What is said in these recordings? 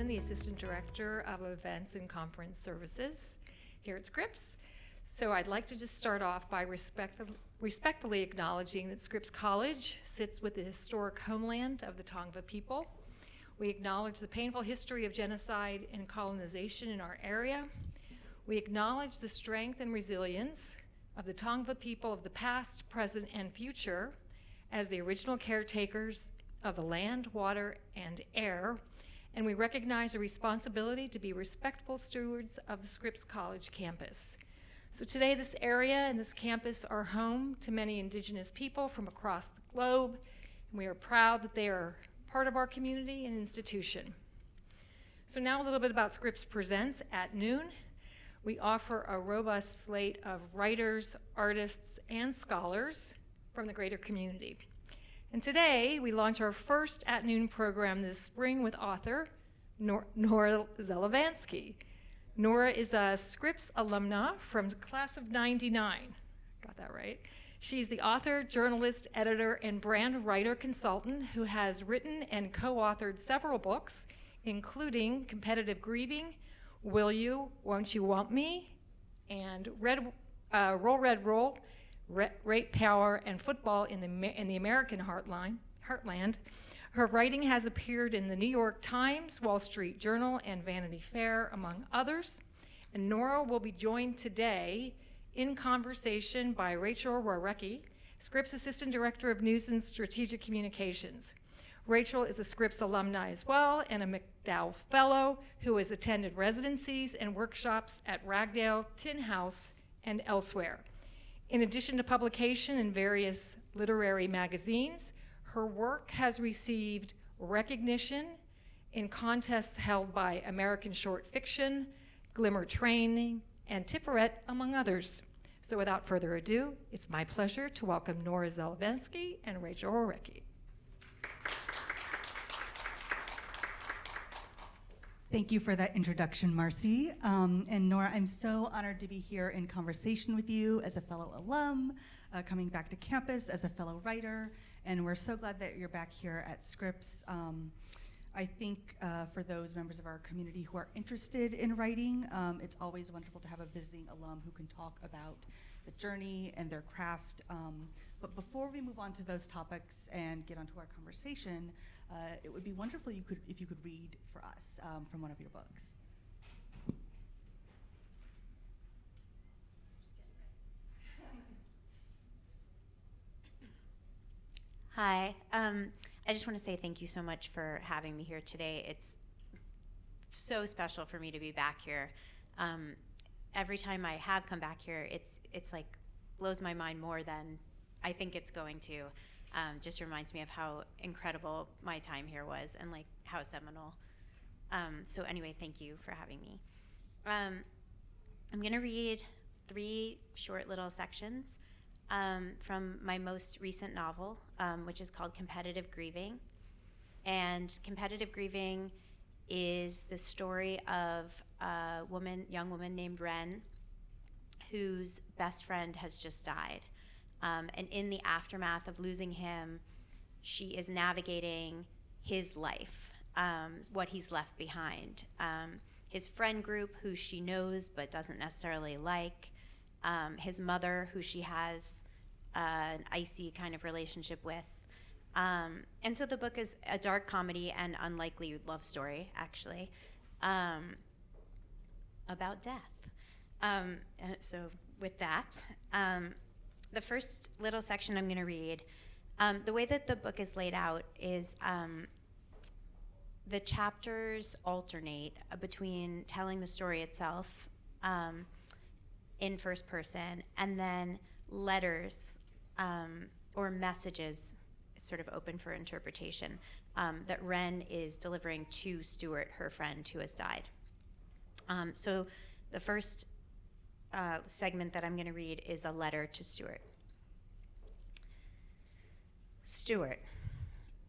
Johnson, the Assistant Director of Events and Conference Services here at Scripps. So I'd like to just start off by respectfully acknowledging that Scripps College sits with the historic homeland of the Tongva people. We acknowledge the painful history of genocide and colonization in our area. We acknowledge the strength and resilience of the Tongva people of the past, present, and future as the original caretakers of the land, water, and air, and we recognize a responsibility to be respectful stewards of the Scripps College campus. So today, this area and this campus are home to many Indigenous people from across the globe, and we are proud that they are part of our community and institution. So now a little bit about Scripps Presents. At noon, we offer a robust slate of writers, artists, and scholars from the greater community. And today, we launch our first At Noon program this spring with author Nora Zelevansky. Nora is a Scripps alumna from the class of '99. Got that right. She's the author, journalist, editor, and brand writer consultant who has written and co-authored several books, including Competitive Grieving, Will You, Won't You Want Me, and Roll Red Roll, Rate, Power, and Football in the American Heartland. Her writing has appeared in the New York Times, Wall Street Journal, and Vanity Fair, among others. And Nora will be joined today in conversation by Rachel Warecki, Scripps Assistant Director of News and Strategic Communications. Rachel is a Scripps alumni as well and a McDowell Fellow who has attended residencies and workshops at Ragdale, Tin House, and elsewhere. In addition to publication in various literary magazines, her work has received recognition in contests held by American Short Fiction, Glimmer Training, and Tiferet, among others. So without further ado, it's my pleasure to welcome Nora Zelevansky and Rachel Warecki. Thank you for that introduction, Marcy. And Nora, I'm so honored to be here in conversation with you as a fellow alum, coming back to campus as a fellow writer, and we're so glad that you're back here at Scripps. I think for those members of our community who are interested in writing, it's always wonderful to have a visiting alum who can talk about the journey and their craft. But before we move on to those topics and get onto our conversation, it would be wonderful if you could read for us from one of your books. Hi. I just want to say thank you so much for having me here today. It's so special for me to be back here. Every time I have come back here, it's like blows my mind more than I think it's going to. Just reminds me of how incredible my time here was and like how seminal. So anyway, thank you for having me. I'm going to read 3 short little sections from my most recent novel, which is called Competitive Grieving. And Competitive Grieving is the story of a young woman named Ren, whose best friend has just died. And in the aftermath of losing him, she is navigating his life, what he's left behind. His friend group, who she knows but doesn't necessarily like, his mother, who she has an icy kind of relationship with. And so the book is a dark comedy and unlikely love story, actually, about death. So with that, the first little section I'm going to read, the way that the book is laid out is the chapters alternate between telling the story itself in first person and then letters or messages, it's sort of open for interpretation, that Ren is delivering to Stuart, her friend who has died. So the first segment that I'm going to read is a letter to Stuart. Stuart,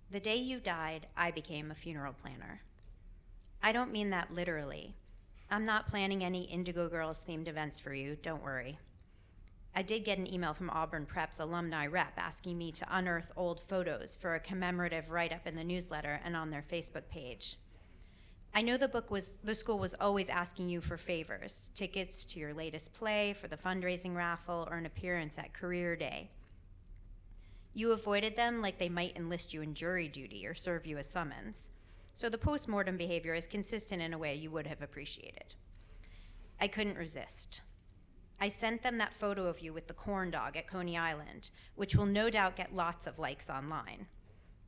the day you died, I became a funeral planner. I don't mean that literally. I'm not planning any Indigo Girls themed events for you, don't worry. I did get an email from Auburn Prep's alumni rep asking me to unearth old photos for a commemorative write-up in the newsletter and on their Facebook page. I know the school was always asking you for favors, tickets to your latest play, for the fundraising raffle, or an appearance at career day. You avoided them like they might enlist you in jury duty or serve you a summons. So the post-mortem behavior is consistent in a way you would have appreciated. I couldn't resist. I sent them that photo of you with the corn dog at Coney Island, which will no doubt get lots of likes online.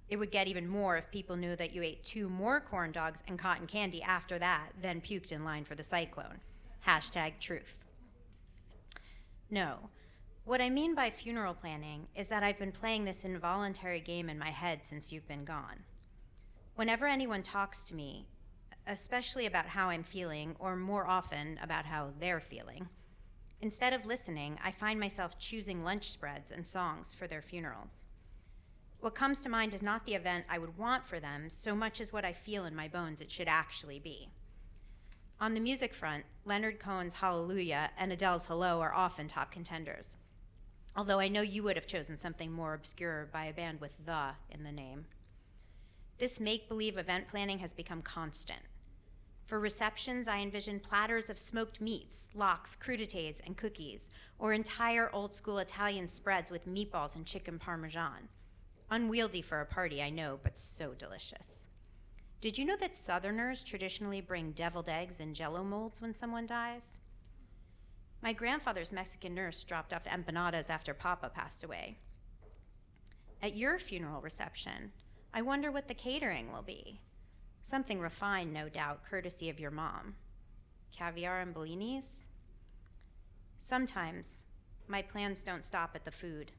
It would get even more if people knew that you ate 2 more corn dogs and cotton candy after that, then puked in line for the cyclone. #truth. No. What I mean by funeral planning is that I've been playing this involuntary game in my head since you've been gone. Whenever anyone talks to me, especially about how I'm feeling, or more often about how they're feeling, instead of listening, I find myself choosing lunch spreads and songs for their funerals. What comes to mind is not the event I would want for them so much as what I feel in my bones it should actually be. On the music front, Leonard Cohen's Hallelujah and Adele's Hello are often top contenders, although I know you would have chosen something more obscure by a band with "the" in the name. This make-believe event planning has become constant. For receptions, I envision platters of smoked meats, lox, crudités, and cookies, or entire old-school Italian spreads with meatballs and chicken parmesan. Unwieldy for a party, I know, but so delicious. Did you know that Southerners traditionally bring deviled eggs in Jell-O molds when someone dies? My grandfather's Mexican nurse dropped off empanadas after Papa passed away. At your funeral reception, I wonder what the catering will be. Something refined, no doubt, courtesy of your mom. Caviar and bellinis? Sometimes, my plans don't stop at the food.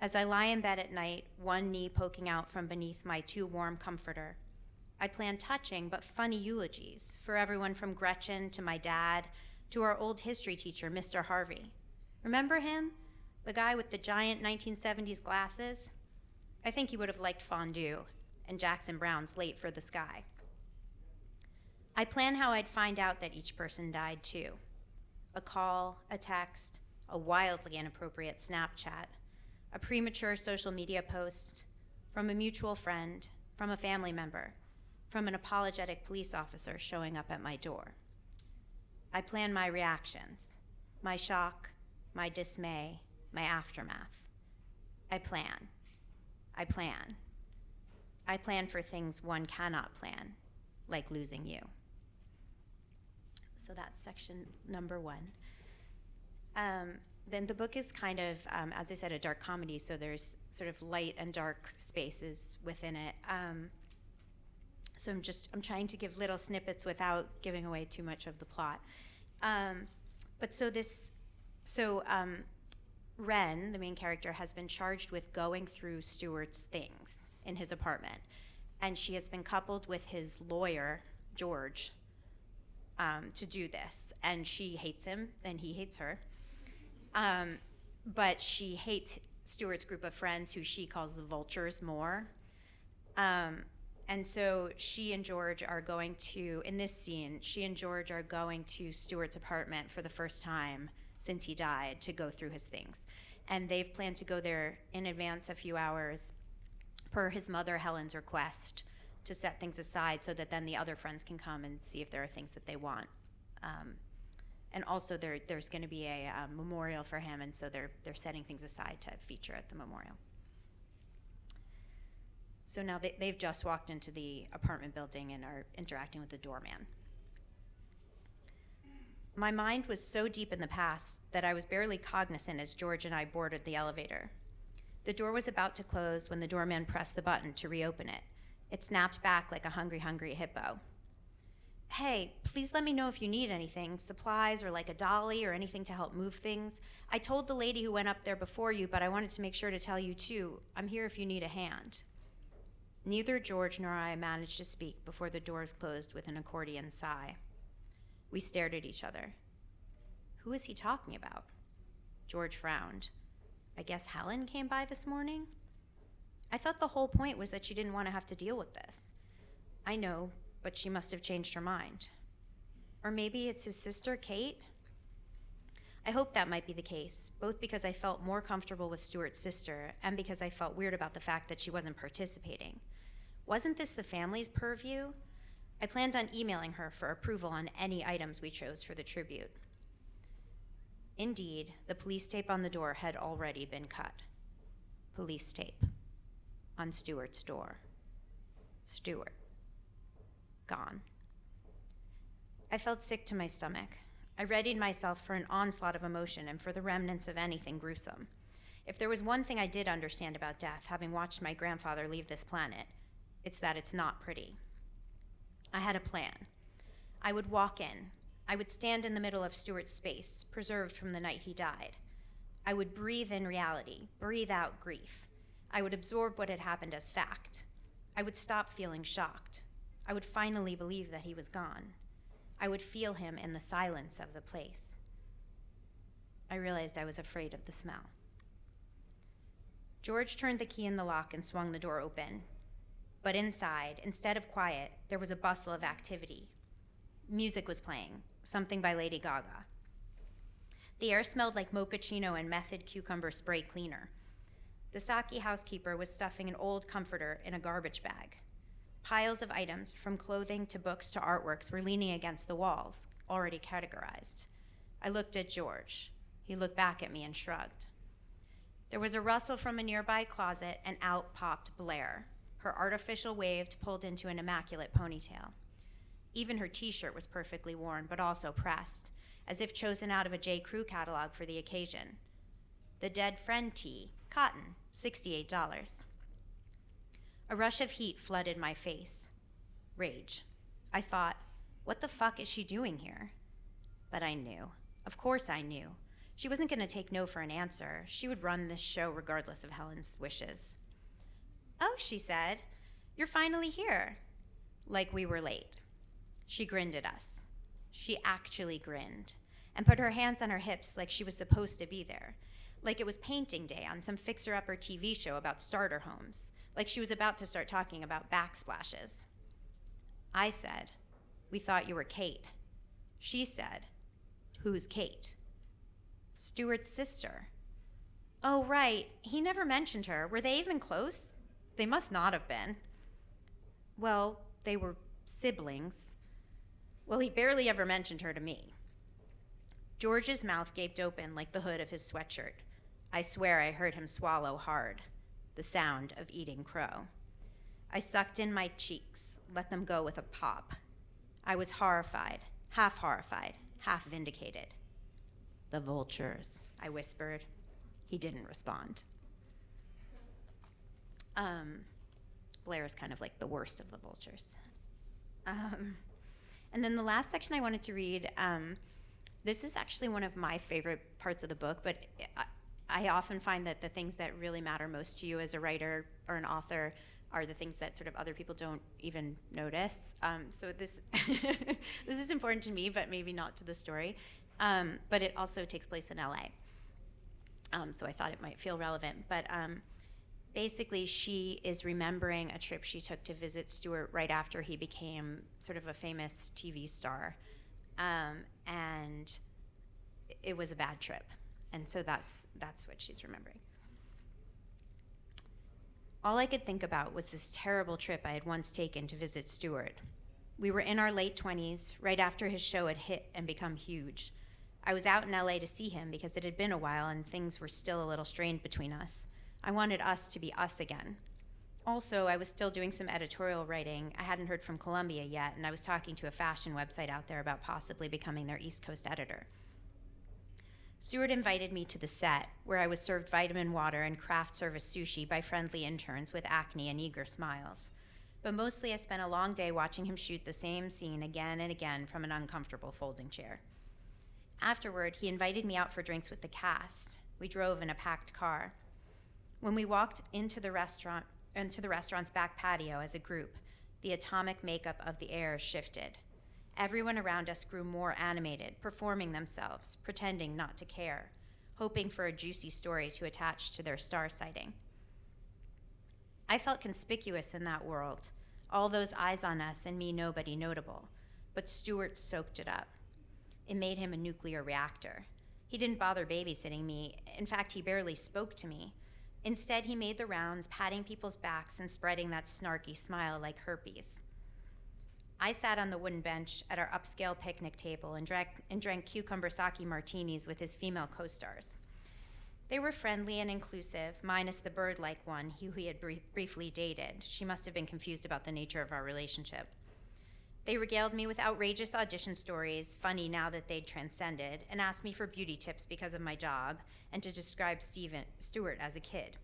As I lie in bed at night, one knee poking out from beneath my too warm comforter, I plan touching but funny eulogies for everyone from Gretchen to my dad to our old history teacher, Mr. Harvey. Remember him? The guy with the giant 1970s glasses? I think he would have liked fondue and Jackson Browne's Late for the Sky. I plan how I'd find out that each person died too. A call, a text, a wildly inappropriate Snapchat, a premature social media post, from a mutual friend, from a family member, from an apologetic police officer showing up at my door. I plan my reactions, my shock, my dismay, my aftermath. I plan. I plan. I plan for things one cannot plan, like losing you. So that's section number 1. Then the book is kind of, as I said, a dark comedy, so there's sort of light and dark spaces within it. So I'm trying to give little snippets without giving away too much of the plot. Ren, the main character, has been charged with going through Stuart's things in his apartment, and she has been coupled with his lawyer, George, to do this. And she hates him, and he hates her. But she hates Stuart's group of friends, who she calls the vultures, more. And so she and George are going to, in this scene, she and George are going to Stuart's apartment for the first time since he died to go through his things. And they've planned to go there in advance a few hours per his mother, Helen's request, to set things aside so that then the other friends can come and see if there are things that they want. And also there's going to be a memorial for him, and so they're setting things aside to feature at the memorial. So now they've just walked into the apartment building and are interacting with the doorman. My mind was so deep in the past that I was barely cognizant as George and I boarded the elevator. The door was about to close when the doorman pressed the button to reopen it. It snapped back like a hungry hippo. "Hey, please let me know if you need anything, supplies or like a dolly or anything to help move things. I told the lady who went up there before you, but I wanted to make sure to tell you too. I'm here if you need a hand." Neither George nor I managed to speak before the doors closed with an accordion sigh. We stared at each other. Who was he talking about? George frowned. "I guess Helen came by this morning?" "I thought the whole point was that she didn't want to have to deal with this." "I know, but she must have changed her mind." "Or maybe it's his sister, Kate?" I hoped that might be the case, both because I felt more comfortable with Stuart's sister and because I felt weird about the fact that she wasn't participating. Wasn't this the family's purview? I planned on emailing her for approval on any items we chose for the tribute. Indeed, the police tape on the door had already been cut. Police tape on Stuart's door. Stuart. Gone. I felt sick to my stomach. I readied myself for an onslaught of emotion and for the remnants of anything gruesome. If there was one thing I did understand about death, having watched my grandfather leave this planet, it's that it's not pretty. I had a plan. I would walk in. I would stand in the middle of Stuart's space, preserved from the night he died. I would breathe in reality, breathe out grief. I would absorb what had happened as fact. I would stop feeling shocked. I would finally believe that he was gone. I would feel him in the silence of the place. I realized I was afraid of the smell. George turned the key in the lock and swung the door open. But inside, instead of quiet, there was a bustle of activity. Music was playing, something by Lady Gaga. The air smelled like mochaccino and method cucumber spray cleaner. The Saki housekeeper was stuffing an old comforter in a garbage bag. Piles of items, from clothing to books to artworks, were leaning against the walls, already categorized. I looked at George. He looked back at me and shrugged. There was a rustle from a nearby closet, and out popped Blair, her artificial wave pulled into an immaculate ponytail. Even her t-shirt was perfectly worn, but also pressed, as if chosen out of a J. Crew catalog for the occasion. The Dead Friend tee, cotton, $68. A rush of heat flooded my face. Rage. I thought, what the fuck is she doing here? But I knew. Of course I knew. She wasn't going to take no for an answer. She would run this show regardless of Helen's wishes. Oh, she said, you're finally here. Like we were late. She grinned at us. She actually grinned and put her hands on her hips like she was supposed to be there. Like it was painting day on some fixer-upper TV show about starter homes. Like she was about to start talking about backsplashes. I said, we thought you were Kate. She said, who's Kate? Stuart's sister. Oh, right. He never mentioned her. Were they even close? They must not have been. Well, they were siblings. Well, he barely ever mentioned her to me. George's mouth gaped open like the hood of his sweatshirt. I swear I heard him swallow hard, the sound of eating crow. I sucked in my cheeks, let them go with a pop. I was horrified, half vindicated. The vultures, I whispered. He didn't respond. Blair is kind of like the worst of the vultures. And then the last section I wanted to read, this is actually one of my favorite parts of the book, but I often find that the things that really matter most to you as a writer or an author are the things that sort of other people don't even notice. So this this is important to me, but maybe not to the story. But it also takes place in LA. So I thought it might feel relevant. But basically, she is remembering a trip she took to visit Stuart right after he became sort of a famous TV star. And it was a bad trip. And so that's what she's remembering. All I could think about was this terrible trip I had once taken to visit Stuart. We were in our late 20s, right after his show had hit and become huge. I was out in LA to see him because it had been a while and things were still a little strained between us. I wanted us to be us again. Also, I was still doing some editorial writing. I hadn't heard from Columbia yet, and I was talking to a fashion website out there about possibly becoming their East Coast editor. Stuart invited me to the set, where I was served vitamin water and craft service sushi by friendly interns with acne and eager smiles. But mostly I spent a long day watching him shoot the same scene again and again from an uncomfortable folding chair. Afterward, he invited me out for drinks with the cast. We drove in a packed car. When we walked into the restaurant's back patio as a group, the atomic makeup of the air shifted. Everyone around us grew more animated, performing themselves, pretending not to care, hoping for a juicy story to attach to their star sighting. I felt conspicuous in that world, all those eyes on us and me nobody notable, but Stuart soaked it up. It made him a nuclear reactor. He didn't bother babysitting me. In fact, he barely spoke to me. Instead, he made the rounds, patting people's backs and spreading that snarky smile like herpes. I sat on the wooden bench at our upscale picnic table and drank cucumber sake martinis with his female co-stars. They were friendly and inclusive, minus the bird-like one who he had briefly dated. She must have been confused about the nature of our relationship. They regaled me with outrageous audition stories, funny now that they'd transcended, and asked me for beauty tips because of my job and to describe Stewart as a kid.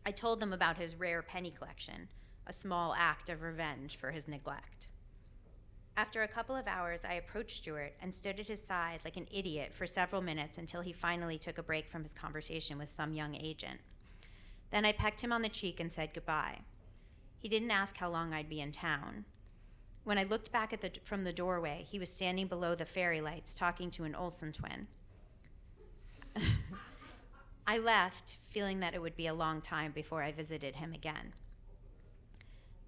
I told them about his rare penny collection, a small act of revenge for his neglect. After a couple of hours, I approached Stewart and stood at his side like an idiot for several minutes until he finally took a break from his conversation with some young agent. Then I pecked him on the cheek and said goodbye. He didn't ask how long I'd be in town. When I looked back from the doorway, he was standing below the fairy lights talking to an Olsen twin. I left, feeling that it would be a long time before I visited him again.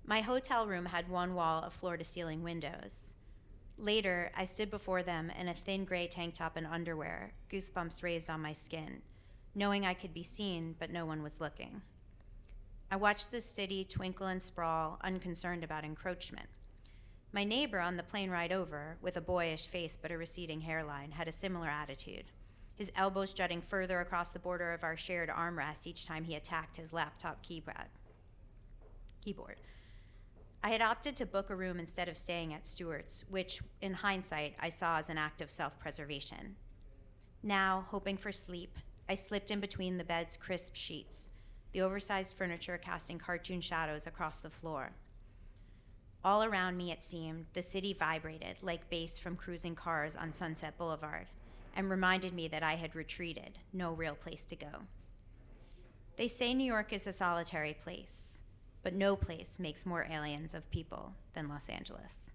My hotel room had one wall of floor-to-ceiling windows. Later, I stood before them in a thin gray tank top and underwear, goosebumps raised on my skin, knowing I could be seen, but no one was looking. I watched the city twinkle and sprawl, unconcerned about encroachment. My neighbor on the plane ride over, with a boyish face but a receding hairline, had a similar attitude, his elbows jutting further across the border of our shared armrest each time he attacked his laptop keyboard. I had opted to book a room instead of staying at Stewart's, which, in hindsight, I saw as an act of self-preservation. Now, hoping for sleep, I slipped in between the bed's crisp sheets, the oversized furniture casting cartoon shadows across the floor. All around me, it seemed, the city vibrated like bass from cruising cars on Sunset Boulevard, and reminded me that I had retreated, no real place to go. They say New York is a solitary place, but no place makes more aliens of people than Los Angeles.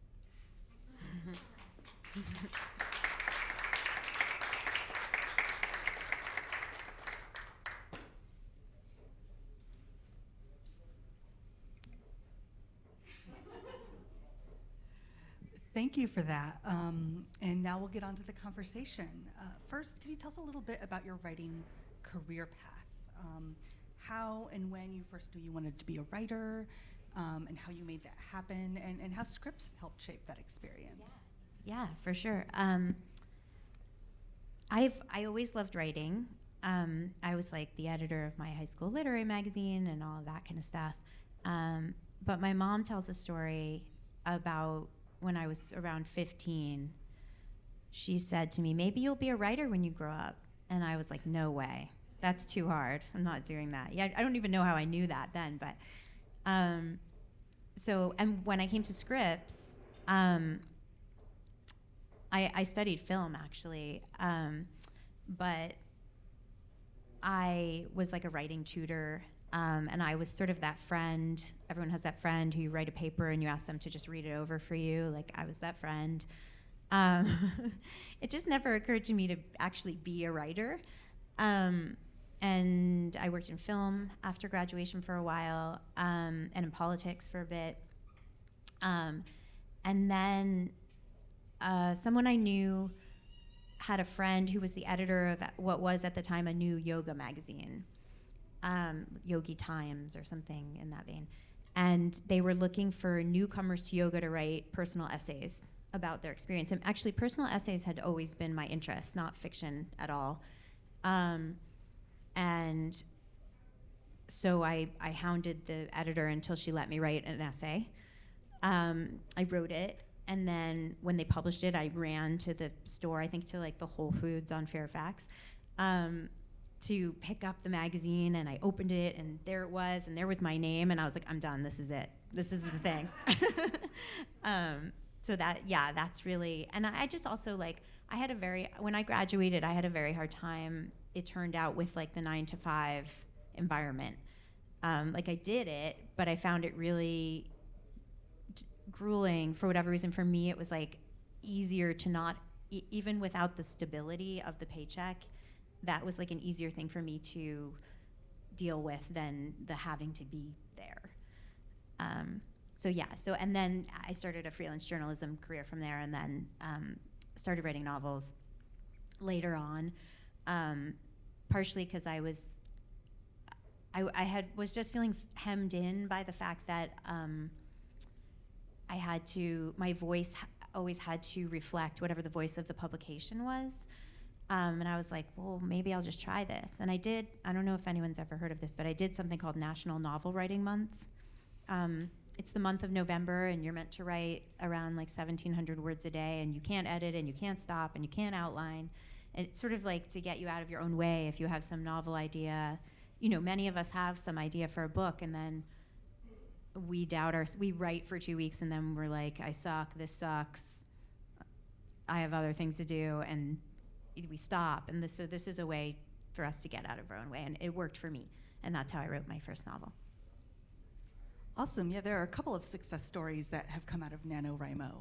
Thank you for that. And now we'll get on to the conversation. First, could you tell us a little bit about your writing career path? How and when you first knew you wanted to be a writer, and how you made that happen, and how Scripps helped shape that experience. Yeah, for sure. I always loved writing. I was like the editor of my high school literary magazine and all of that kind of stuff. But my mom tells a story about when I was around 15. She said to me, "Maybe you'll be a writer when you grow up." And I was like, "No way. That's too hard. I'm not doing that." Yeah, I don't even know how I knew that then, but and when I came to Scripps, I studied film actually, but I was like a writing tutor, and I was sort of that friend. Everyone has that friend who you write a paper and you ask them to just read it over for you. Like I was that friend. It just never occurred to me to actually be a writer. And I worked in film after graduation for a while, and in politics for a bit. And then someone I knew had a friend who was the editor of what was at the time a new yoga magazine, Yogi Times or something in that vein. And they were looking for newcomers to yoga to write personal essays about their experience. And actually, personal essays had always been my interest, not fiction at all. And so I hounded the editor until she let me write an essay. I wrote it, and then when they published it, I ran to the store, I think to like the Whole Foods on Fairfax, to pick up the magazine, and I opened it, and there it was, and there was my name, and I was like, I'm done, this is it. This is the thing. So that's really, and I just also like, when I graduated, I had a very hard time, it turned out, with like the 9-to-5 environment. Like I did it, but I found it really grueling for whatever reason. For me, it was like easier to not, even without the stability of the paycheck, that was like an easier thing for me to deal with than the having to be there. And then I started a freelance journalism career from there, and then started writing novels later on, partially because I was just feeling hemmed in by the fact that my voice always had to reflect whatever the voice of the publication was. And I was like, well, maybe I'll just try this. And I did. I don't know if anyone's ever heard of this, but I did something called National Novel Writing Month. It's the month of November, and you're meant to write around like 1,700 words a day, and you can't edit, and you can't stop, and you can't outline. And it's sort of like to get you out of your own way if you have some novel idea. You know, many of us have some idea for a book, and then we write for 2 weeks, and then we're like, I suck, this sucks, I have other things to do, and we stop. And so this is a way for us to get out of our own way, and it worked for me, and that's how I wrote my first novel. Awesome. Yeah, there are a couple of success stories that have come out of NaNoWriMo.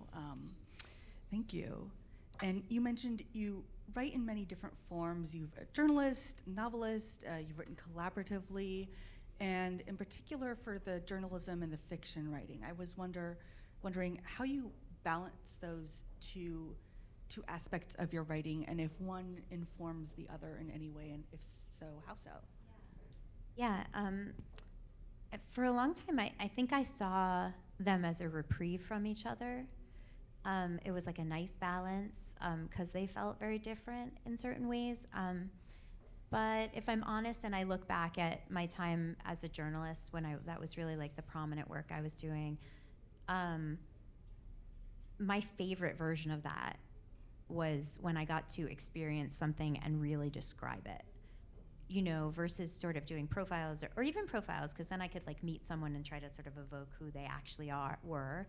Thank you. And you mentioned you write in many different forms. You're a journalist, novelist, you've written collaboratively, and in particular for the journalism and the fiction writing. I was wondering how you balance those two aspects of your writing, and if one informs the other in any way, and if so, how so? Yeah. For a long time, I think I saw them as a reprieve from each other. It was like a nice balance because they felt very different in certain ways. But if I'm honest and I look back at my time as a journalist, that was really like the prominent work I was doing, my favorite version of that was when I got to experience something and really describe it. You know, versus sort of doing profiles or even profiles, because then I could like meet someone and try to sort of evoke who they actually were.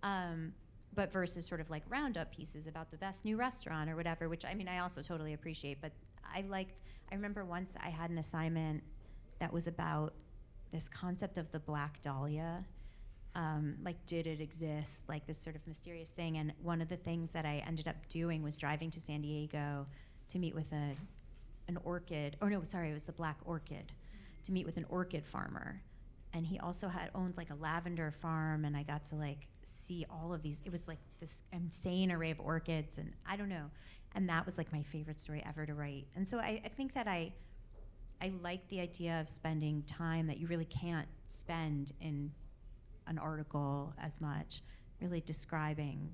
But versus sort of like roundup pieces about the best new restaurant or whatever, which I mean, I also totally appreciate. But I remember once I had an assignment that was about this concept of the Black Dahlia. Like, did it exist? Like this sort of mysterious thing. And one of the things that I ended up doing was driving to San Diego to meet with an orchid, it was the black orchid, to meet with an orchid farmer. And he also owned like a lavender farm, and I got to like see all of these. It was like this insane array of orchids, and I don't know. And that was like my favorite story ever to write. And so I think that I like the idea of spending time that you really can't spend in an article as much, really describing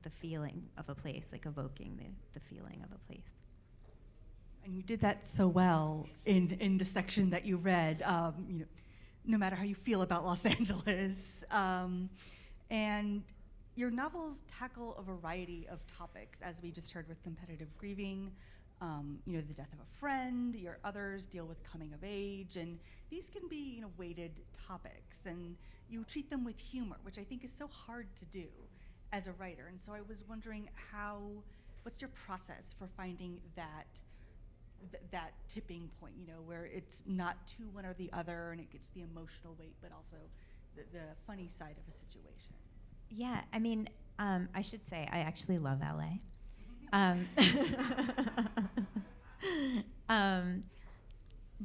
the feeling of a place, like evoking the feeling of a place. And you did that so well in the section that you read, you know, no matter how you feel about Los Angeles. And your novels tackle a variety of topics, as we just heard with Competitive Grieving, you know, the death of a friend. Your others deal with coming of age, and these can be, you know, weighted topics, and you treat them with humor, which I think is so hard to do as a writer. And so I was wondering what's your process for finding that tipping point, you know, where it's not too one or the other, and it gets the emotional weight, but also the funny side of a situation? Yeah, I mean, I should say I actually love LA.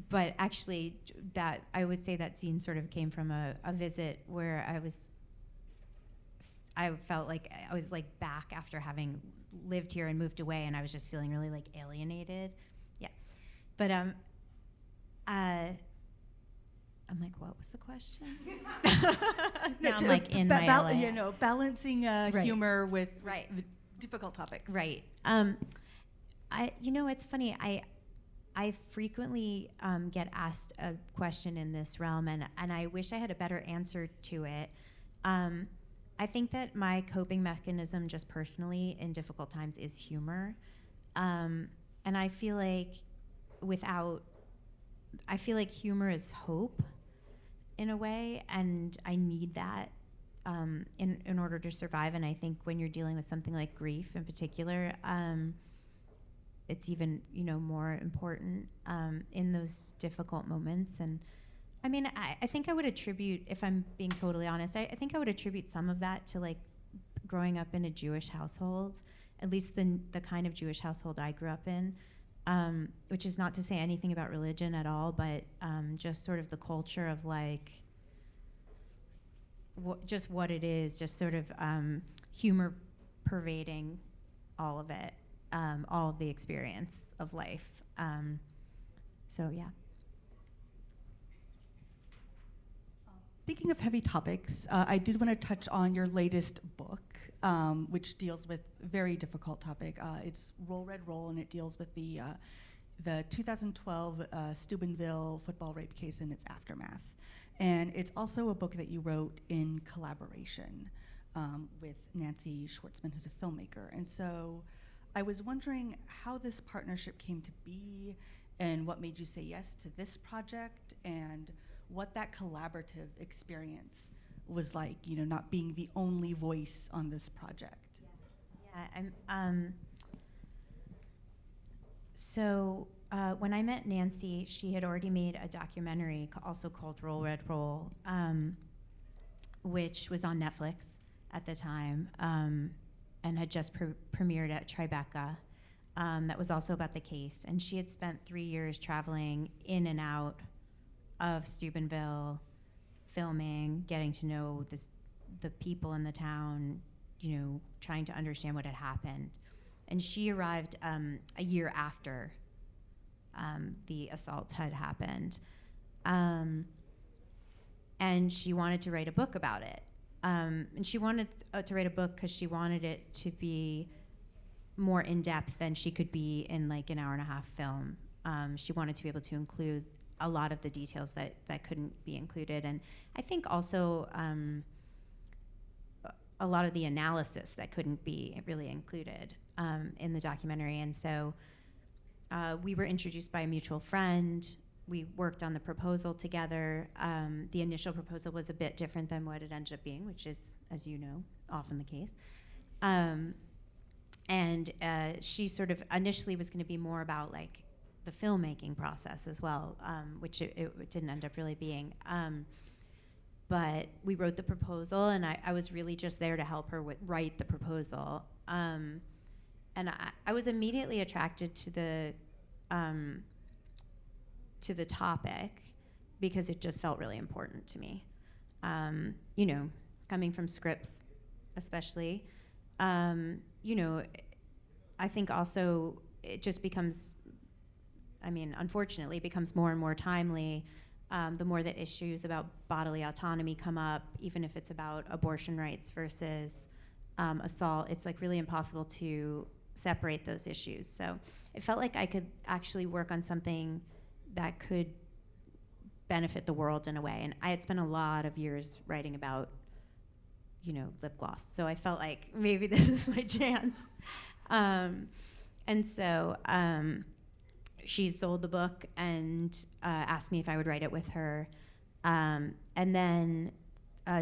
But actually, that I would say that scene sort of came from a visit where I felt like I was like back after having lived here and moved away, and I was just feeling really like alienated. Yeah, but I'm like, what was the question? Now I'm like in my LA. You know, balancing humor with the difficult topics. Right. You know, it's funny. I frequently get asked a question in this realm, and I wish I had a better answer to it. I think that my coping mechanism, just personally, in difficult times, is humor, and I feel like humor is hope, in a way, and I need that in order to survive. And I think when you're dealing with something like grief, in particular, it's even, you know, more important in those difficult moments. And I mean, I think I would attribute, if I'm being totally honest, I think I would attribute some of that to like growing up in a Jewish household, at least the kind of Jewish household I grew up in, which is not to say anything about religion at all, but just sort of the culture of like, just what it is, just sort of humor pervading all of it. All of the experience of life. So yeah. speaking of heavy topics, I did want to touch on your latest book, which deals with a very difficult topic. It's Roll Red Roll, and it deals with the 2012 Steubenville football rape case and its aftermath. And it's also a book that you wrote in collaboration with Nancy Schwartzman, who's a filmmaker. And so I was wondering how this partnership came to be and what made you say yes to this project and what that collaborative experience was like, you know, not being the only voice on this project. So when I met Nancy, she had already made a documentary also called Roll Red Roll, which was on Netflix at the time, and had just premiered at Tribeca. That was also about the case. And she had spent 3 years traveling in and out of Steubenville, filming, getting to know the people in the town, you know, trying to understand what had happened. And she arrived a year after the assault had happened. And she wanted to write a book about it. And she wanted to write a book because she wanted it to be more in-depth than she could be in like an hour-and-a-half film. She wanted to be able to include a lot of the details that couldn't be included. And I think also a lot of the analysis that couldn't be really included in the documentary. And so we were introduced by a mutual friend. We worked on the proposal together. The initial proposal was a bit different than what it ended up being, which is, as you know, often the case. And she sort of initially was going to be more about like the filmmaking process as well, which it didn't end up really being. But we wrote the proposal, and I was really just there to help her write the proposal. And I was immediately attracted to the topic because it just felt really important to me. You know, coming from Scripps, especially, you know, I think also it just becomes, I mean, unfortunately, it becomes more and more timely the more that issues about bodily autonomy come up, even if it's about abortion rights versus assault. It's like really impossible to separate those issues. So it felt like I could actually work on something that could benefit the world in a way. And I had spent a lot of years writing about, you know, lip gloss. So I felt like maybe this is my chance. And so she sold the book and asked me if I would write it with her. And then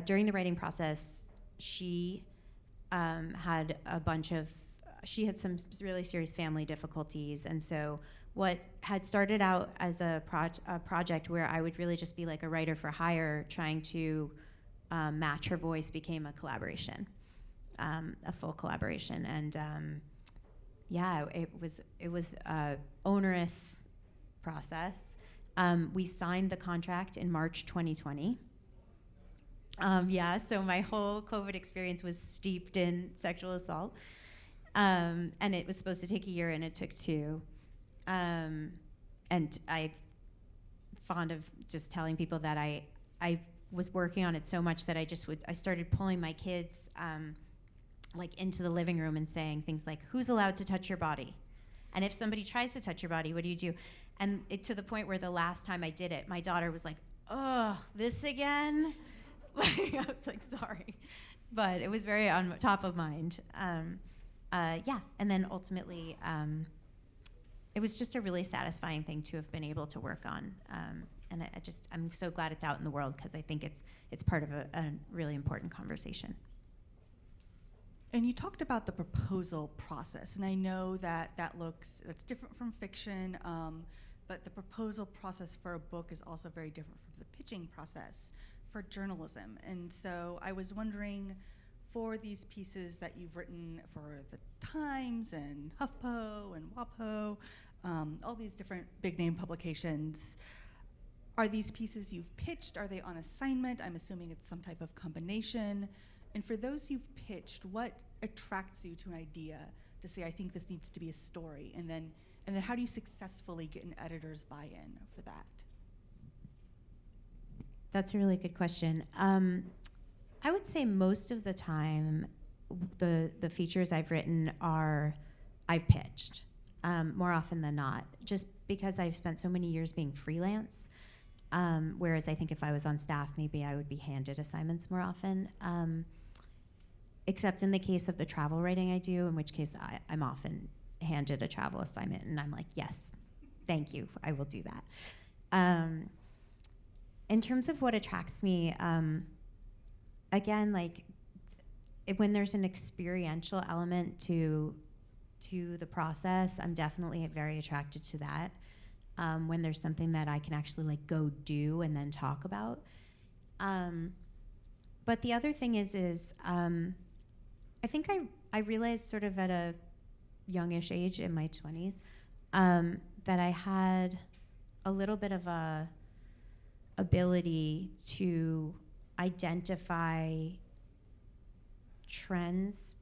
during the writing process, she had she had some really serious family difficulties. And so what had started out as a project where I would really just be like a writer for hire trying to match her voice became a collaboration, a full collaboration. And yeah, it was a onerous process. We signed the contract in March 2020. Yeah, so my whole COVID experience was steeped in sexual assault. And it was supposed to take a year, and it took 2. And I'm fond of just telling people that I was working on it so much that I started pulling my kids like into the living room and saying things like, "Who's allowed to touch your body? And if somebody tries to touch your body, what do you do?" And to the point where the last time I did it, my daughter was like, "Oh, this again?" Like, I was like, sorry. But it was very on top of mind. Yeah, and then ultimately, it was just a really satisfying thing to have been able to work on. And I'm so glad it's out in the world because I think it's part of a really important conversation. And you talked about the proposal process, and I know that's different from fiction, but the proposal process for a book is also very different from the pitching process for journalism. And so I was wondering, for these pieces that you've written for the Times and HuffPo and WAPO, all these different big name publications, are these pieces you've pitched? Are they on assignment? I'm assuming it's some type of combination. And for those you've pitched, what attracts you to an idea to say, I think this needs to be a story? And then how do you successfully get an editor's buy-in for that? That's a really good question. I would say most of the time, the features I've written I've pitched more often than not, just because I've spent so many years being freelance. Whereas I think if I was on staff, maybe I would be handed assignments more often. Except in the case of the travel writing I do, in which case I'm often handed a travel assignment, and I'm like, yes, thank you, I will do that. In terms of what attracts me, again, like when there's an experiential element to the process, I'm definitely very attracted to that. When there's something that I can actually like go do and then talk about. But the other thing is I think I realized sort of at a youngish age in my 20s that I had a little bit of a ability to identify trends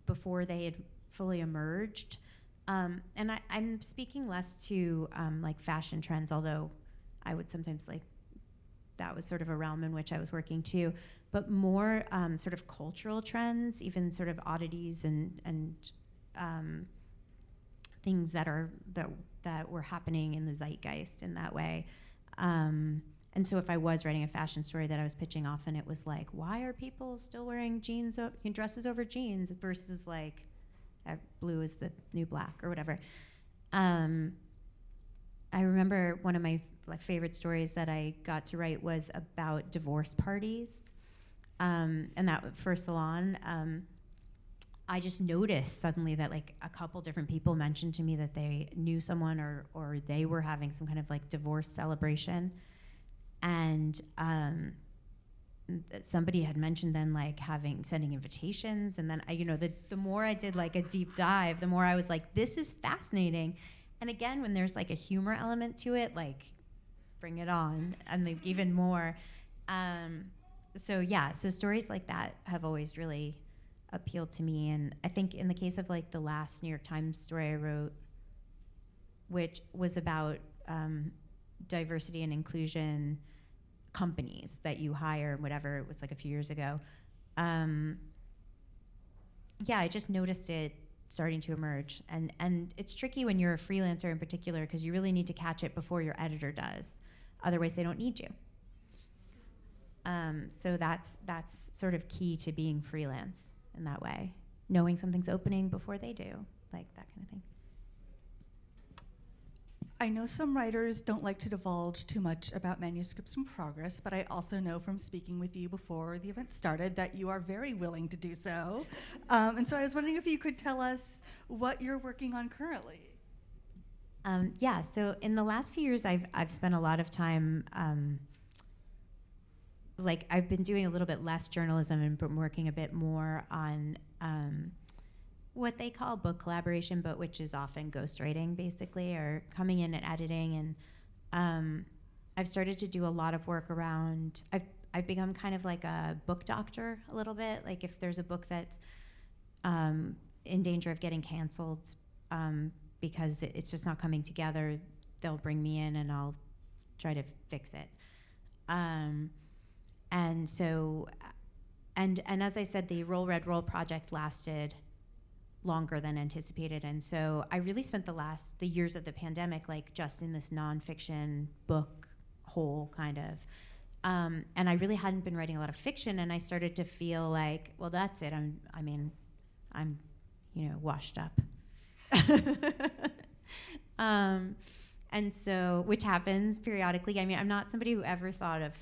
before they had fully emerged. And I'm speaking less to like fashion trends, although I would sometimes like that was sort of a realm in which I was working too, but more sort of cultural trends, even sort of oddities and things that were happening in the zeitgeist in that way. And so if I was writing a fashion story that I was pitching, often it was like, why are people still wearing dresses over jeans versus like blue is the new black or whatever. I remember one of my favorite stories that I got to write was about divorce parties. And that for Salon, I just noticed suddenly that like a couple different people mentioned to me that they knew someone or they were having some kind of like divorce celebration. And somebody had mentioned then like sending invitations, and then the more I did like a deep dive, the more I was like, this is fascinating. And again, when there's like a humor element to it, like bring it on, and like even more. So stories like that have always really appealed to me. And I think in the case of like the last New York Times story I wrote, which was about diversity and inclusion companies that you hire, whatever, it was like a few years ago. I just noticed it starting to emerge. And it's tricky when you're a freelancer in particular, because you really need to catch it before your editor does. Otherwise, they don't need you. So that's sort of key to being freelance in that way. Knowing something's opening before they do, like that kind of thing. I know some writers don't like to divulge too much about manuscripts in progress, but I also know from speaking with you before the event started that you are very willing to do so. And so I was wondering if you could tell us what you're working on currently. So in the last few years, I've spent a lot of time, I've been doing a little bit less journalism and been working a bit more on what they call book collaboration, but which is often ghostwriting, basically, or coming in and editing. And I've started to do a lot of work around. I've become kind of like a book doctor a little bit. Like if there's a book that's in danger of getting canceled because it's just not coming together, they'll bring me in and I'll try to fix it. And so, and as I said, the Roll Red Roll project lasted longer than anticipated, and so I really spent the years of the pandemic like just in this nonfiction book hole kind of, and I really hadn't been writing a lot of fiction, and I started to feel like, well, that's it. I'm washed up. And so, which happens periodically. I mean, I'm not somebody who ever thought of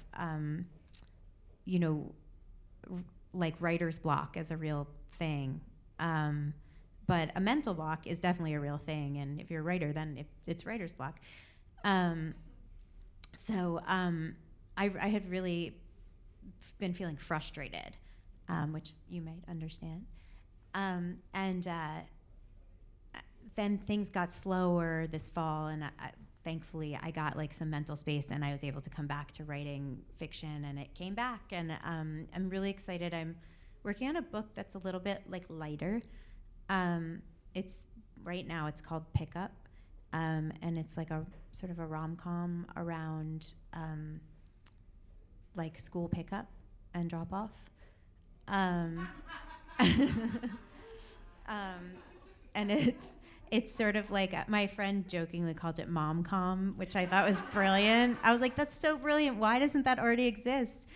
like writer's block as a real thing. But a mental block is definitely a real thing, and if you're a writer, then it's writer's block. I had really been feeling frustrated, which you might understand. Then things got slower this fall, and thankfully I got like some mental space, and I was able to come back to writing fiction, and it came back, and I'm really excited. I'm working on a book that's a little bit like lighter. It's right now it's called Pickup, and it's like a sort of a rom-com around like school pickup and drop off. And it's sort of like my friend jokingly called it mom-com, which I thought was brilliant. I was like, that's so brilliant. Why doesn't that already exist?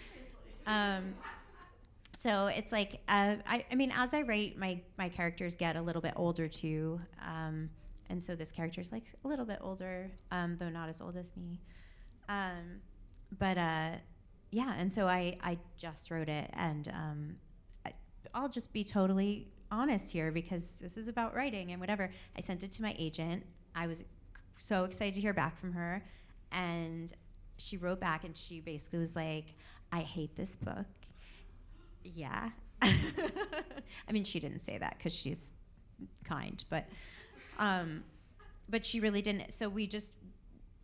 So it's like, I mean, as I write, my characters get a little bit older too. And so this character's like a little bit older, though not as old as me. Yeah, and so I just wrote it, and I'll just be totally honest here because this is about writing and whatever. I sent it to my agent. I was so excited to hear back from her, and she wrote back, and she basically was like, I hate this book. Yeah. I mean, she didn't say that because she's kind, but she really didn't. So we just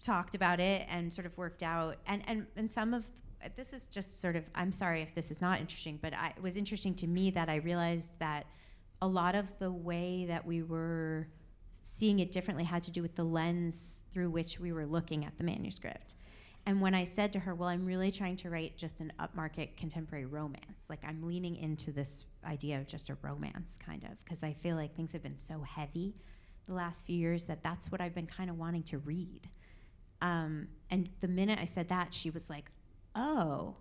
talked about it and sort of worked out, and some of this is just sort of, I'm sorry if this is not interesting, but it was interesting to me that I realized that a lot of the way that we were seeing it differently had to do with the lens through which we were looking at the manuscript. And when I said to her, well, I'm really trying to write just an upmarket contemporary romance, like I'm leaning into this idea of just a romance kind of, because I feel like things have been so heavy the last few years that's what I've been kind of wanting to read. And the minute I said that, she was like, oh,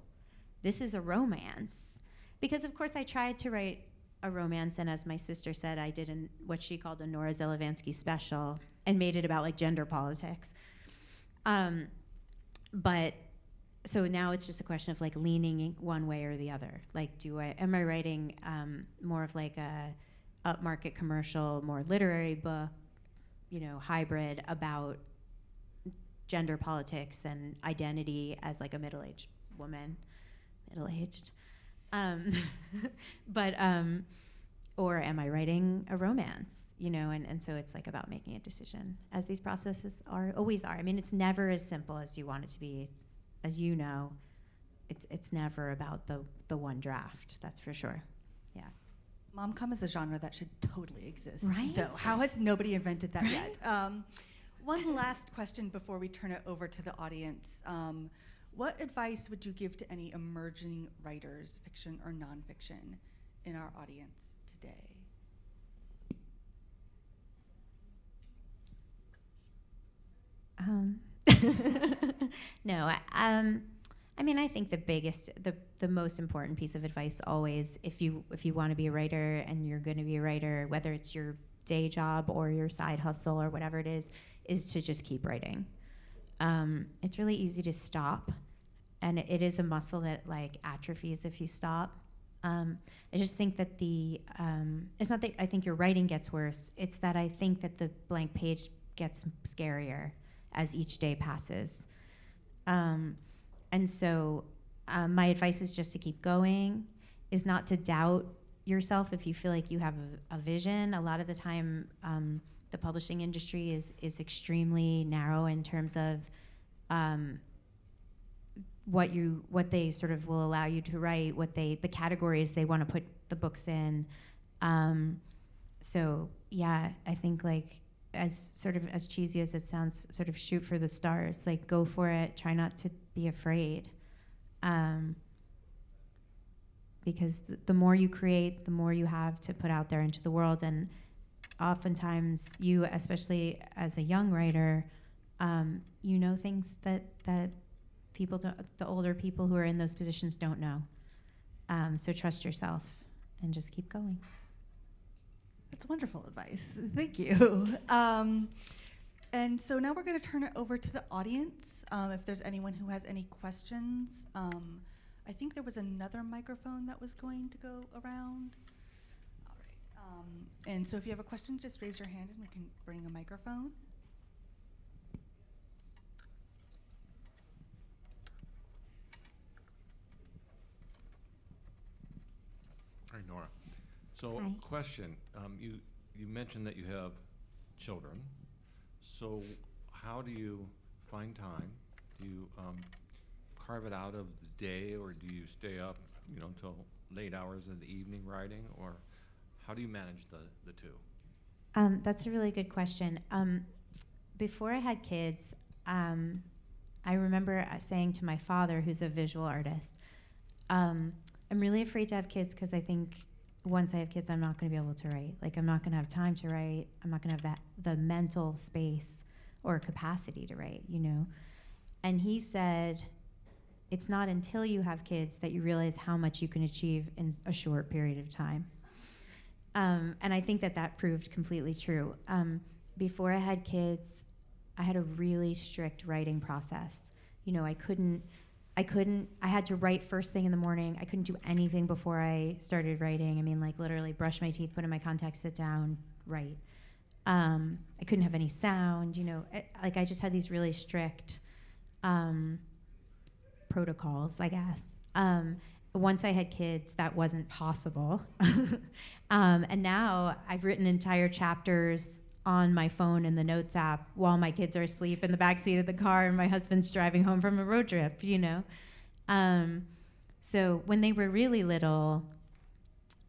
this is a romance. Because of course I tried to write a romance, and as my sister said, I did what she called a Nora Zelevansky special and made it about like gender politics. But so now it's just a question of like leaning one way or the other. Like, am I writing more of like a upmarket commercial, more literary book, hybrid about gender politics and identity as like a middle-aged woman, or am I writing a romance? And so it's like about making a decision, as these processes always are. I mean, it's never as simple as you want it to be. It's, as you know, it's never about the one draft. That's for sure. Yeah. Mom-com is a genre that should totally exist, right? Though how has nobody invented that yet? One last question before we turn it over to the audience. What advice would you give to any emerging writers, fiction or nonfiction, in our audience today? No, I mean, I think the most important piece of advice always, if you want to be a writer and you're going to be a writer, whether it's your day job or your side hustle or whatever it is to just keep writing. It's really easy to stop, and it is a muscle that like atrophies if you stop. I just think that it's not that I think your writing gets worse. It's that I think that the blank page gets scarier as each day passes. And so my advice is just to keep going, is not to doubt yourself if you feel like you have a vision. A lot of the time, the publishing industry is extremely narrow in terms of what they sort of will allow you to write, the categories they want to put the books in. So yeah, I think like, as cheesy as it sounds, sort of shoot for the stars, like go for it, try not to be afraid. Because the more you create, the more you have to put out there into the world. And oftentimes you, especially as a young writer, things that people don't, the older people who are in those positions don't know. So trust yourself and just keep going. That's wonderful advice. Thank you. And so now we're going to turn it over to the audience. If there's anyone who has any questions, I think there was another microphone that was going to go around. All right. And so if you have a question, just raise your hand and we can bring a microphone. Hi, Nora. So, Hi. question. You mentioned that you have children. So, how do you find time? Do you carve it out of the day, or do you stay up, until late hours of the evening writing, or how do you manage the two? That's a really good question. Before I had kids, I remember saying to my father, who's a visual artist, I'm really afraid to have kids because I think once I have kids, I'm not going to be able to write. Like, I'm not going to have time to write. I'm not going to have the mental space or capacity to write, you know? And he said, it's not until you have kids that you realize how much you can achieve in a short period of time. And I think that proved completely true. Before I had kids, I had a really strict writing process. You know, I had to write first thing in the morning. I couldn't do anything before I started writing. I mean, like, literally brush my teeth, put in my contacts, sit down, write. I couldn't have any sound, you know. I just had these really strict protocols, I guess. Once I had kids, that wasn't possible. And now I've written entire chapters on my phone in the Notes app while my kids are asleep in the backseat of the car and my husband's driving home from a road trip, you know. So when they were really little,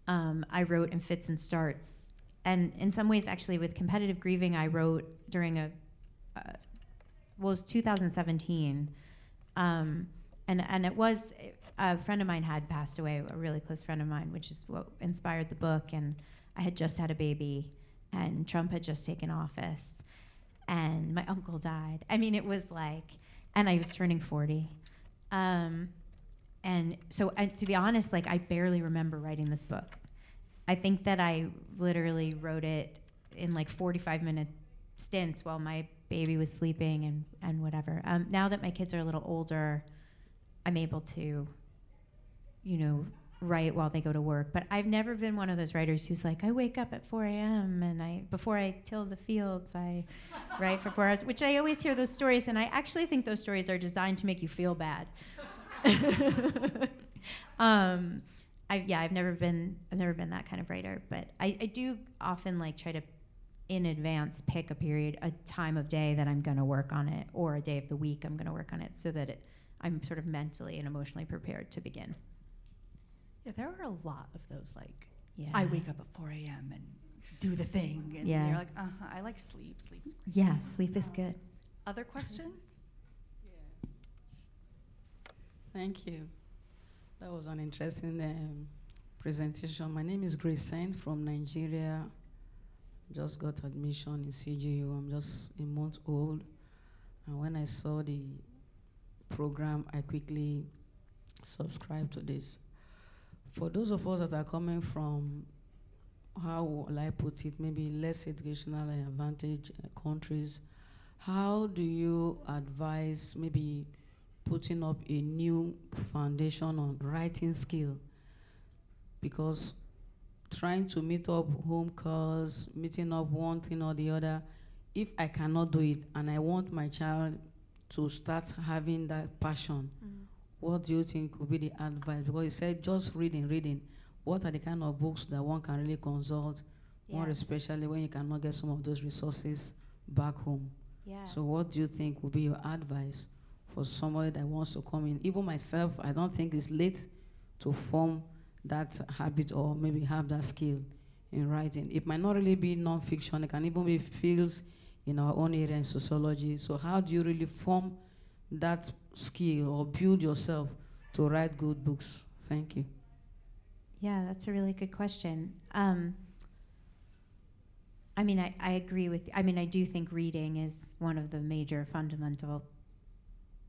I wrote in fits and starts. And in some ways, actually, with Competitive Grieving, I wrote during it was 2017. And it was, a friend of mine had passed away, a really close friend of mine, which is what inspired the book. And I had just had a baby, and Trump had just taken office, and my uncle died. I mean, it was like, and I was turning 40. And so, to be honest, like, I barely remember writing this book. I think that I literally wrote it in like 45-minute stints while my baby was sleeping and whatever. Now that my kids are a little older, I'm able to, you know, write while they go to work. But I've never been one of those writers who's like, I wake up at 4 a.m. and before I till the fields, I write for 4 hours, which I always hear those stories, and I actually think those stories are designed to make you feel bad. I've never been that kind of writer, but I do often like try to, in advance, pick a time of day that I'm going to work on it, or a day of the week I'm going to work on it, so that I'm sort of mentally and emotionally prepared to begin. Yeah, there are a lot of those, like, Yeah. I wake up at 4 a.m. and do the thing, and Yeah. you're like, I like sleep. Sleep's great. Yeah, sleep is good. Other questions? Thank you. That was an interesting presentation. My name is Grace Saint from Nigeria. Just got admission in CGU. I'm just a month old. And when I saw the program, I quickly subscribed to this. For those of us that are coming from, how will I put it, maybe less educational advantage countries, how do you advise maybe putting up a new foundation on writing skill? Because trying to meet up home calls, meeting up one thing or the other, if I cannot do it and I want my child to start having that passion, what do you think would be the advice? Because you said just reading. What are the kind of books that one can really consult, more especially when you cannot get some of those resources back home? Yeah. So what do you think would be your advice for somebody that wants to come in? Even myself, I don't think it's late to form that habit or maybe have that skill in writing. It might not really be non-fiction. It can even be fields in our own area in sociology. So how do you really form that skill or build yourself to write good books? Thank you. Yeah, that's a really good question. I mean, I agree with, I mean, I do think reading is one of the major fundamental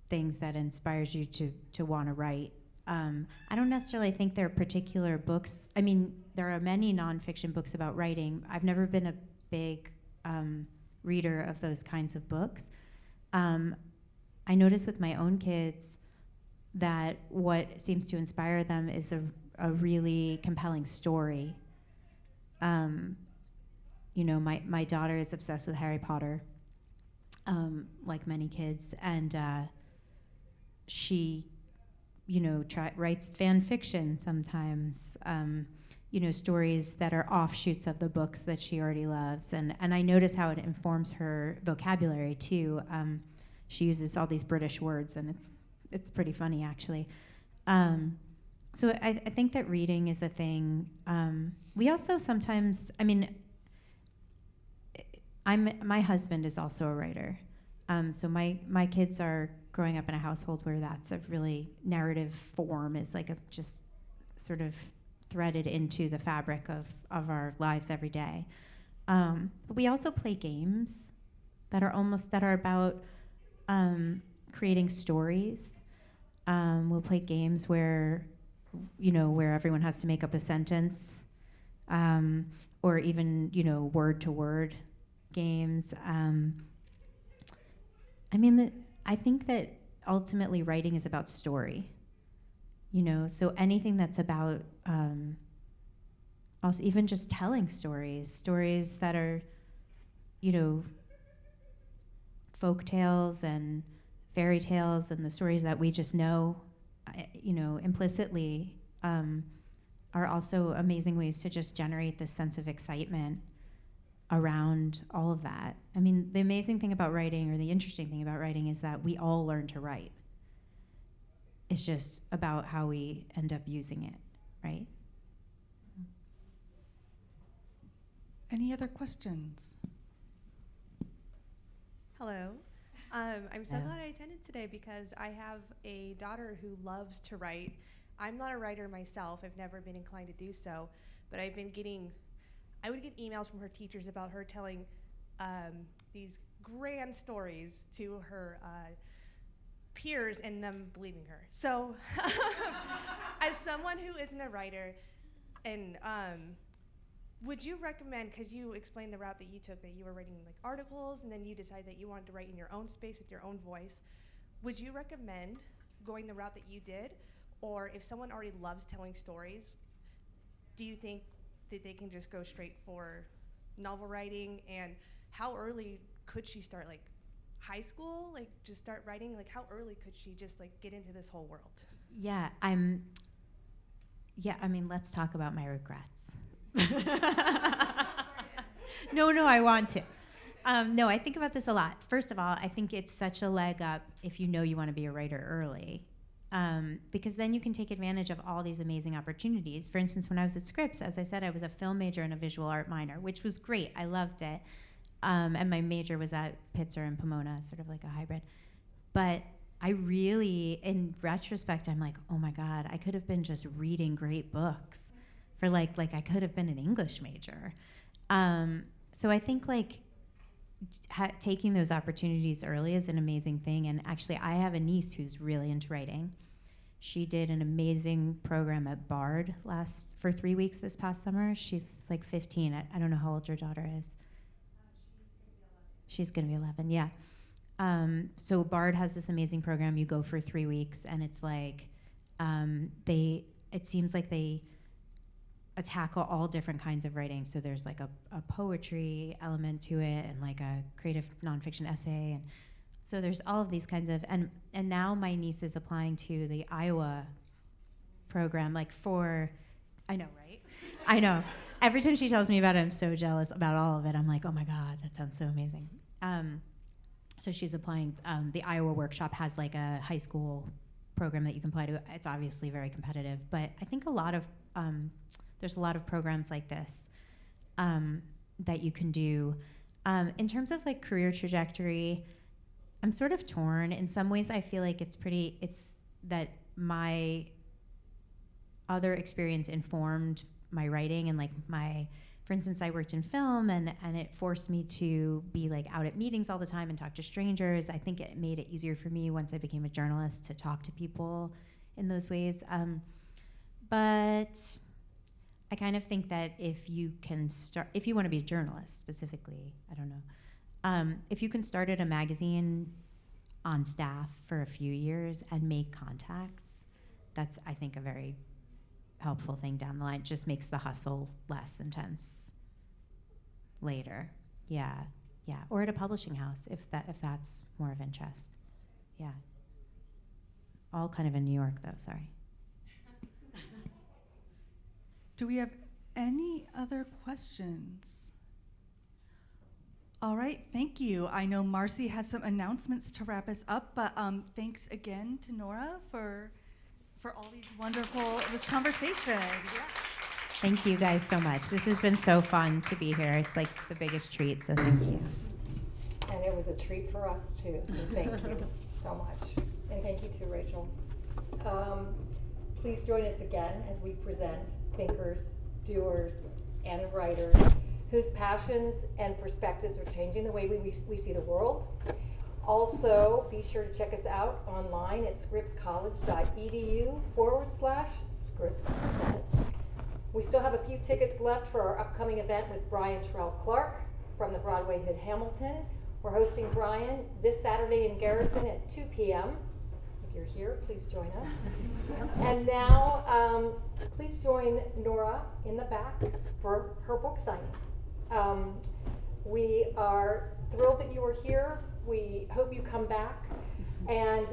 things that inspires you to want to write. I don't necessarily think there are particular books. I mean, there are many nonfiction books about writing. I've never been a big reader of those kinds of books. I notice with my own kids that what seems to inspire them is a really compelling story. You know, my daughter is obsessed with Harry Potter, like many kids, and she, you know, writes fan fiction sometimes, you know, stories that are offshoots of the books that she already loves, and I notice how it informs her vocabulary too. She uses all these British words, and it's pretty funny, actually. So I think that reading is a thing. We also sometimes, I mean, my husband is also a writer. So my kids are growing up in a household where that's a really narrative form is like a just sort of threaded into the fabric of our lives every day. But we also play games that are about creating stories. We'll play games where everyone has to make up a sentence, or even, word to word games. I think that ultimately writing is about story, so anything that's about also even just telling stories that are, folk tales and fairy tales and the stories that we just know, implicitly, are also amazing ways to just generate this sense of excitement around all of that. The amazing thing about writing, or the interesting thing about writing, is that we all learn to write. It's just about how we end up using it, right? Any other questions? Hello. I'm so Hello. glad I attended today because I have a daughter who loves to write. I'm not a writer myself. I've never been inclined to do so, but I would get emails from her teachers about her telling these grand stories to her peers and them believing her. So as someone who isn't a writer, and would you recommend, because you explained the route that you took, that you were writing like articles and then you decided that you wanted to write in your own space with your own voice, would you recommend going the route that you did? Or if someone already loves telling stories, do you think that they can just go straight for novel writing? And how early could she start, like high school, like just start writing? Like how early could she just like get into this whole world? Let's talk about my regrets. No, I want to. No, I think about this a lot. First of all, I think it's such a leg up if you know you want to be a writer early, because then you can take advantage of all these amazing opportunities. For instance, when I was at Scripps, as I said, I was a film major and a visual art minor, which was great. I loved it. And my major was at Pitzer and Pomona, sort of like a hybrid. But I really, in retrospect, I'm like, oh my God, I could have been just reading great books for like I could have been an English major. So I think taking those opportunities early is an amazing thing. And actually, I have a niece who's really into writing. She did an amazing program at Bard for 3 weeks this past summer. She's like 15. I don't know how old your daughter is. She's going to be 11, yeah. So Bard has this amazing program. You go for 3 weeks, and it's like it seems like they tackle all different kinds of writing. So there's like a poetry element to it, and like a creative nonfiction essay, and so there's all of these kinds of, and now my niece is applying to the Iowa program, I know, right? I know. Every time she tells me about it, I'm so jealous about all of it. I'm like, oh my God, that sounds so amazing. So she's applying. The Iowa workshop has like a high school program that you can apply to. It's obviously very competitive, but I think there's a lot of programs like this that you can do. In terms of like career trajectory, I'm sort of torn. In some ways, I feel like it's that my other experience informed my writing, and for instance, I worked in film, and it forced me to be like out at meetings all the time and talk to strangers. I think it made it easier for me once I became a journalist to talk to people in those ways. But I kind of think that if you want to be a journalist specifically, I don't know, if you can start at a magazine on staff for a few years and make contacts, that's, I think, a very helpful thing down the line. It just makes the hustle less intense later. Yeah. Or at a publishing house if that's more of interest. Yeah. All kind of in New York, though. Sorry. Do we have any other questions? All right, thank you. I know Marcy has some announcements to wrap us up, but thanks again to Nora for all this conversation. Yeah. Thank you guys so much. This has been so fun to be here. It's like the biggest treat, so thank you. And it was a treat for us too, so thank you so much. And thank you to Rachel. Please join us again as we present thinkers, doers, and writers whose passions and perspectives are changing the way we see the world. Also, be sure to check us out online at scripscollege.edu/Scripps Presents. We still have a few tickets left for our upcoming event with Brian Terrell Clark from the Broadway hit Hamilton. We're hosting Brian this Saturday in Garrison at 2 p.m. If you're here, please join us. And now, please join Nora in the back for her book signing. We are thrilled that you are here. We hope you come back. And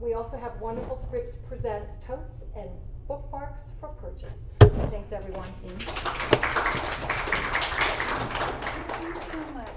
we also have wonderful Scripps Presents totes and bookmarks for purchase. Thanks, everyone. Thank you so much.